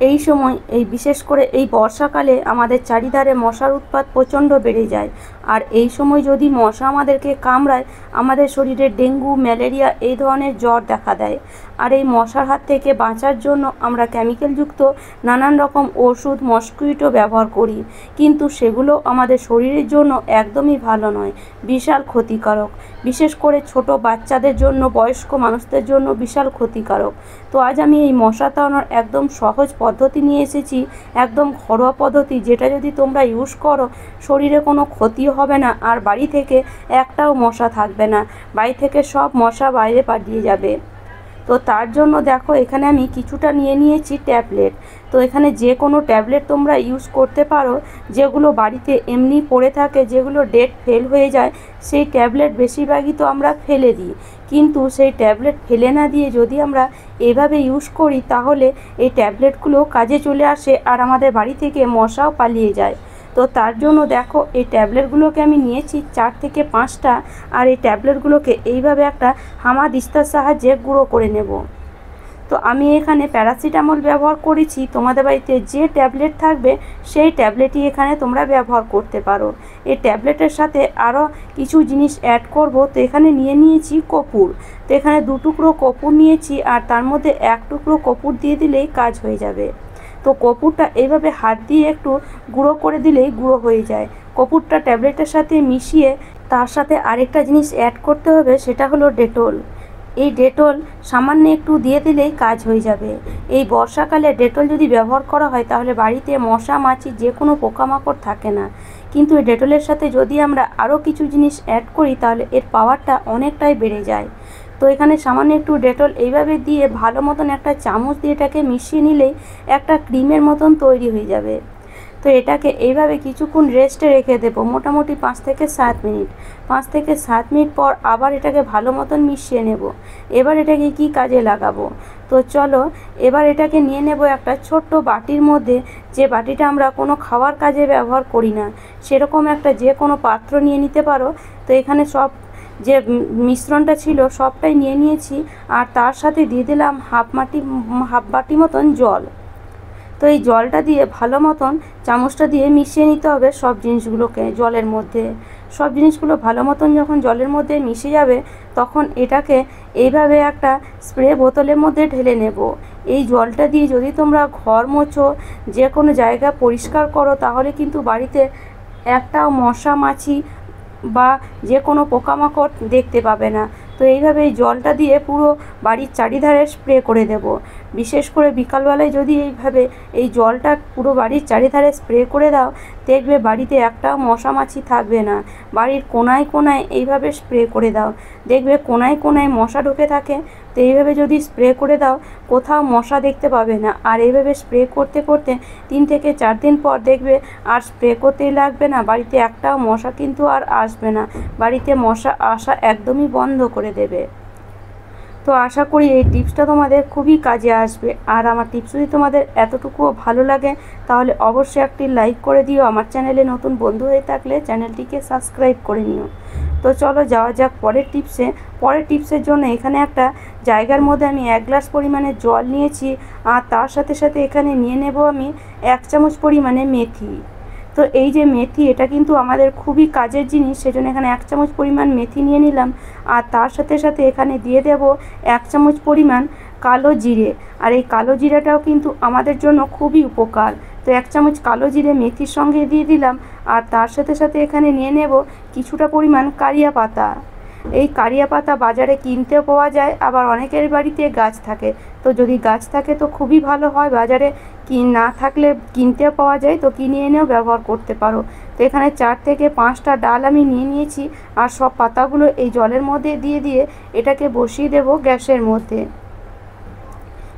এই সময় বিশেষ করে এই বর্ষাকালে আমাদের চারিধারে মশার উৎপাত প্রচণ্ড বেড়ে যায়। আর এই সময় যদি মশা আমাদেরকে কামড়ায়, আমাদের শরীরে ডেঙ্গু, ম্যালেরিয়া এই ধরনের জ্বর দেখা দেয়। আর এই মশার হাত থেকে বাঁচার জন্য আমরা কেমিক্যালযুক্ত নানান রকম ওষুধ, মসকিউটো ব্যবহার করি, কিন্তু সেগুলো আমাদের শরীরের জন্য একদমই ভালো নয়, বিশাল ক্ষতিকারক। বিশেষ করে ছোট বাচ্চাদের জন্য, বয়স্ক মানুষদের জন্য বিশাল ক্ষতিকারক। তো আজ আমি এই মশা তাড়ানোর একদম সহজ পদ্ধতি নিয়ে এসেছি, একদম ঘরোয়া পদ্ধতি, যেটা যদি তোমরা ইউজ করো শরীরে কোনো ক্ষতিও হবে না, আর বাড়ি থেকে একটাও মশা থাকবে না, বাড়ি থেকে সব মশা বাইরে পালিয়ে যাবে। তো তার জন্য দেখো এখানে আমি কিছুটা নিয়ে নিয়েছি ট্যাবলেট। তো এখানে যে কোনো ট্যাবলেট তোমরা ইউজ করতে পারো, যেগুলো বাড়িতে এমনি পড়ে থাকে, যেগুলো ডেট ফেল হয়ে যায়, সেই ট্যাবলেট বেশিরভাগই তো আমরা ফেলে দিই। কিন্তু সেই ট্যাবলেট ফেলে না দিয়ে যদি আমরা এভাবে ইউজ করি, তাহলে এই ট্যাবলেটগুলো কাজে চলে আসে আর আমাদের বাড়ি থেকে মশাও পালিয়ে যায়। তো তার জন্য দেখো এই ট্যাবলেটগুলোকে আমি নিয়েছি 4 থেকে 5টা, আর এই ট্যাবলেটগুলোকে এইভাবে একটা হামাদিস্তার সাহায্যে গুঁড়ো করে নেব। তো আমি এখানে প্যারাসিটামল ব্যবহার করেছি, তোমাদের বাড়িতে যে ট্যাবলেট থাকবে সেই ট্যাবলেটই এখানে তোমরা ব্যবহার করতে পারো। এই ট্যাবলেটের সাথে আরও কিছু জিনিস অ্যাড করব। তো এখানে নিয়ে নিয়েছি কর্পূর। তো এখানে 2 টুকরো কর্পূর নিয়েছি, আর তার মধ্যে 1 টুকরো কর্পূর দিয়ে দিলেই কাজ হয়ে যাবে। তো কর্পূরটা এইভাবে হাত দিয়ে একটু গুঁড়ো করে দিলেই গুঁড়ো হয়ে যায়। কর্পূরটা ট্যাবলেটের সাথে মিশিয়ে তার সাথে আরেকটা জিনিস অ্যাড করতে হবে, সেটা হলো ডেটল। এই ডেটল সামান্য একটু দিয়ে দিলেই কাজ হয়ে যাবে। এই বর্ষাকালে ডেটল যদি ব্যবহার করা হয়, তাহলে বাড়িতে মশা, মাছি, যে কোনো পোকামাকড় থাকে না। কিন্তু এই ডেটলের সাথে যদি আমরা আরও কিছু জিনিস অ্যাড করি, তাহলে এর পাওয়ারটা অনেকটাই বেড়ে যায়। তো এখানে সামান্য একটু ডেটল এইভাবে দিয়ে ভালো মতন একটা চামচ দিয়ে এটাকে মিশিয়ে নিলেই একটা ক্রিমের মতন তৈরি হয়ে যাবে। তো এটাকে এইভাবে কিছুক্ষণ রেস্টে রেখে দেবো, মোটামুটি 5 থেকে 7 মিনিট। 5 থেকে 7 মিনিট পর আবার এটাকে ভালো মতন মিশিয়ে নেব। এবার এটাকে কি কাজে লাগাবো, তো চলো এবার এটাকে নিয়ে নেব একটা ছোট্ট বাটির মধ্যে, যে বাটিটা আমরা কোনো খাওয়ার কাজে ব্যবহার করি না, সেরকম একটা যে কোনো পাত্র নিয়ে নিতে পারো। তো এখানে সব যে মিশ্রণটা ছিল সবটাই নিয়ে নিয়েছি, আর তার সাথে দিয়ে দিলাম হাফ বাটি মতন জল। তো এই জলটা দিয়ে ভালো মতন চামচটা দিয়ে মিশিয়ে নিতে হবে সব জিনিসগুলোকে জলের মধ্যে। সব জিনিসগুলো ভালো মতন যখন জলের মধ্যে মিশে যাবে, তখন এটাকে এইভাবে একটা স্প্রে বোতলের মধ্যে ঢেলে নেব। এই জলটা দিয়ে যদি তোমরা ঘর মোছো, যে কোনো জায়গা পরিষ্কার করো, তাহলে কিন্তু বাড়িতে একটাও মশা, মাছি বা যে কোনো পোকামাকড় দেখতে পাবে না। তো এইভাবে এই জলটা দিয়ে পুরো বাড়ির চারিধারে স্প্রে করে দেব। বিশেষ করে বিকালবেলায় যদি এইভাবে এই জলটা পুরো বাড়ির চারিধারে স্প্রে করে দাও, দেখবে বাড়িতে একটাও মশা, মাছি থাকবে না। বাড়ির কোনায় কোনায় এইভাবে স্প্রে করে দাও, দেখবে কোনায় কোনায় মশা ঢুকে থাকে। তো এইভাবে যদি স্প্রে করে দাও, কোথাও মশা দেখতে পাবে না। আর এইভাবে স্প্রে করতে করতে 3 থেকে 4 দিন পর দেখবে আর স্প্রে করতেই লাগবে না, বাড়িতে একটাও মশা কিন্তু আর আসবে না, বাড়িতে মশা আসা একদমই বন্ধ করে দেবে। তো আশা করি এই টিপসটা তোমাদের খুবই কাজে আসবে। আর আমার টিপস যদি তোমাদের এতটুকুও ভালো লাগে, তাহলে অবশ্যই একটি লাইক করে দিও। আমার চ্যানেলে নতুন বন্ধু হয়ে থাকলে চ্যানেলটিকে সাবস্ক্রাইব করে নিও। তো চলো যাওয়া যাক পরের টিপসে। পরের টিপসের জন্য এখানে একটা জায়গার মধ্যে আমি 1 গ্লাস পরিমাণে জল নিয়েছি, আর তার সাথে সাথে এখানে নিয়ে নেব আমি 1 চামচ পরিমাণে মেথি। তো এই যে মেথি, এটা কিন্তু আমাদের খুবই কাজের জিনিস, সেজন্য এখানে 1 চামচ পরিমাণ মেথি নিয়ে নিলাম। আর তার সাথে সাথে এখানে দিয়ে দেব 1 চামচ পরিমাণ কালো জিরে। আর এই কালো জিরাটাও কিন্তু আমাদের জন্য খুবই উপকার। তো 1 চামচ কালো জিরে মেথির সঙ্গে দিয়ে দিলাম। আর তার সাথে সাথে এখানে নিয়ে নেব কিছুটা পরিমাণ কারিয়া পাতা। এই কারিয়া পাতা বাজারে কিনতেও পাওয়া যায়, আবার অনেকের বাড়িতে গাছ থাকে। তো যদি গাছ থাকে তো খুবই ভালো হয়, বাজারে না থাকলে কিনতেও পাওয়া যায়, তো কিনে এনেও ব্যবহার করতে পারো। তো এখানে 4 থেকে 5টা ডাল আমি নিয়ে নিয়েছি, আর সব পাতাগুলো এই জলের মধ্যে দিয়ে এটাকে বসিয়ে দেব গ্যাসের মধ্যে।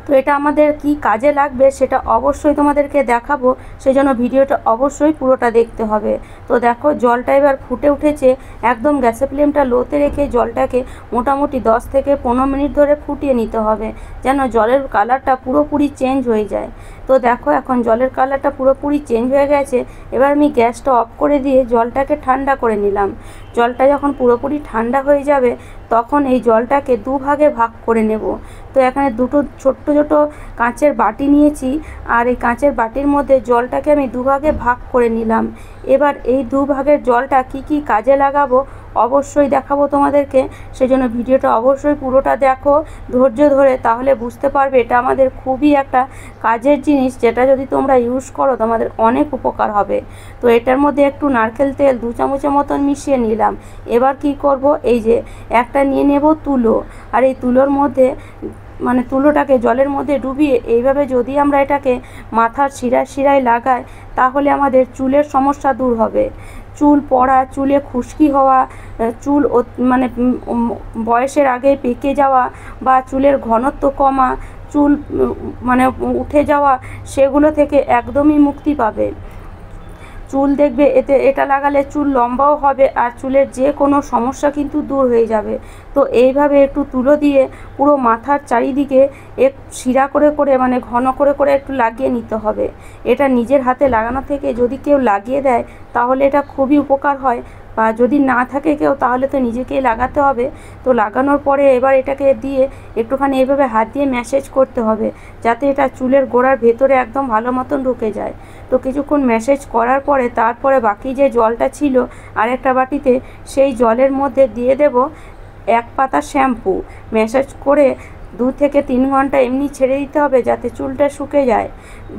তো এটা আমাদের কি কাজে লাগবে সেটা অবশ্যই তোমাদেরকে দেখাবো, সেজন্য ভিডিওটা অবশ্যই পুরোটা দেখতে হবে। তো দেখো জলটা এবার ফুটে উঠেছে, একদম গ্যাসের ফ্লেমটা লোতে রেখে জলটাকে মোটামুটি 10 থেকে 15 মিনিট ধরে ফুটিয়ে নিতে হবে, যেন জলের কালারটা পুরোপুরি চেঞ্জ হয়ে যায়। তো দেখো এখন জলের কালারটা পুরোপুরি চেঞ্জ হয়ে গেছে। এবার আমি গ্যাসটা অফ করে দিয়ে জলটাকে ঠান্ডা করে নিলাম। জলটা যখন পুরোপুরি ঠান্ডা হয়ে যাবে, তখন এই জলটাকে 2 ভাগে ভাগ করে নেব। তো এখানে দুটো ছোট্ট ছোট কাঁচের বাটি নিয়েছি, আর এই কাঁচের বাটির মধ্যে জলটাকে আমি দুভাগে ভাগ করে নিলাম। এবার এই দুভাগের জলটা কি কি কাজে লাগাবো অবশ্যই দেখাবো তোমাদেরকে, সেজন্য ভিডিওটা অবশ্যই পুরোটা দেখো ধৈর্য ধরে, তাহলে বুঝতে পারবে এটা আমাদের খুবই একটা কাজের জিনিস, যেটা যদি তোমরা ইউজ করো তোমাদের অনেক উপকার হবে। তো এটার মধ্যে একটু নারকেল তেল 2 চামচের মতন মিশিয়ে নিলাম। এবার কি করব, এই যে একটা নিয়ে নেব তুলো, আর এই তুলোর মধ্যে মানে তুলোটাকে জলের মধ্যে ডুবিয়ে এইভাবে যদি আমরা এটাকে মাথার শিরায় শিরায় লাগাই, তাহলে আমাদের চুলের সমস্যা দূর হবে। চুল পড়া, চুলে খুশকি হওয়া, চুল মানে বয়সের আগে পেকে যাওয়া বা চুলের ঘনত্ব কমা, চুল মানে উঠে যাওয়া, সেগুলো থেকে একদমই মুক্তি পাবে। চুল দেখবে এটা লাগালে চুল লম্বাও হবে, আর চুলের যে কোনো সমস্যা কিন্তু দূর হয়ে যাবে। তো এইভাবে একটু তুলো দিয়ে পুরো মাথার চারিদিকে শিরা করে করে মানে ঘন করে করে একটু লাগিয়ে নিতে হবে। এটা নিজের হাতে লাগানো থেকে যদি কেউ লাগিয়ে দেয় তাহলে এটা খুবই উপকার হয়, বা যদি না থাকে কেউ তাহলে তো নিজেকেই লাগাতে হবে। তো লাগানোর পরে এবার এটাকে দিয়ে একটুখানি এইভাবে হাত দিয়ে ম্যাসেজ করতে হবে, যাতে এটা চুলের গোড়ার ভেতরে একদম ভালো মতন ঢুকে যায়। তো কিছুক্ষণ ম্যাসেজ করার পরে তারপরে বাকি যে জলটা ছিল আরেকটা বাটিতে, সেই জলের মধ্যে দিয়ে দেব 1 পাতা শ্যাম্পু। ম্যাসেজ করে 2 থেকে 3 ঘন্টা এমনি ছেড়ে দিতে হবে যাতে চুলটা শুকে যায়,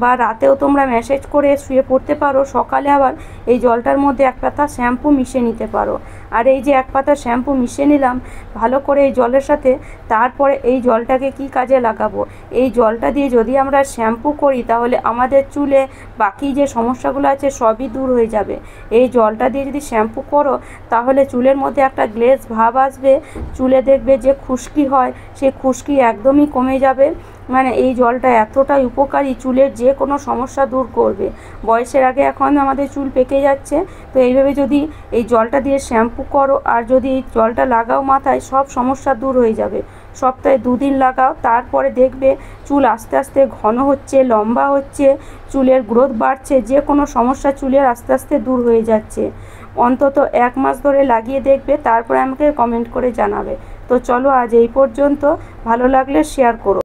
বা রাতেও তোমরা ম্যাসেজ করে শুয়ে পড়তে পারো, সকালে আবার এই জলটার মধ্যে 1 পাতা শ্যাম্পু মিশিয়ে নিতে পারো। আর এই যে 1 পাতা শ্যাম্পু মিশিয়ে নিলাম ভালো করে এই জলের সাথে, তারপরে এই জলটাকে কি কাজে লাগাবো, এই জলটা দিয়ে যদি আমরা শ্যাম্পু করি তাহলে আমাদের চুলে বাকি যে সমস্যাগুলো আছে সবই দূর হয়ে যাবে। এই জলটা দিয়ে যদি শ্যাম্পু করো তাহলে চুলের মধ্যে একটা গ্লেজ ভাব আসবে, চুলে দেখবে যে খুশকি হয় সেই খুশকি একদমই কমে যাবে। মানে এই জলটা এতটাই উপকারী, চুলের যে কোনো সমস্যা দূর করবে। বয়সের আগে এখন আমাদের চুল পেকে যাচ্ছে, তো এইভাবে যদি এই জলটা দিয়ে শ্যাম্পু করো আর যদি এই জলটা লাগাও মাথায়, সব সমস্যা দূর হয়ে যাবে। সপ্তাহে 2 দিন লাগাও, তারপরে দেখবে চুল আস্তে আস্তে ঘন হচ্ছে, লম্বা হচ্ছে, চুলের গ্রোথ বাড়ছে, যে কোনো সমস্যা চুলের আস্তে আস্তে দূর হয়ে যাচ্ছে। অন্তত 1 মাস ধরে লাগিয়ে দেখবে, তারপরে আমাকে কমেন্ট করে জানাবে। তো চলো আজ এই পর্যন্ত, ভালো লাগলে শেয়ার করো।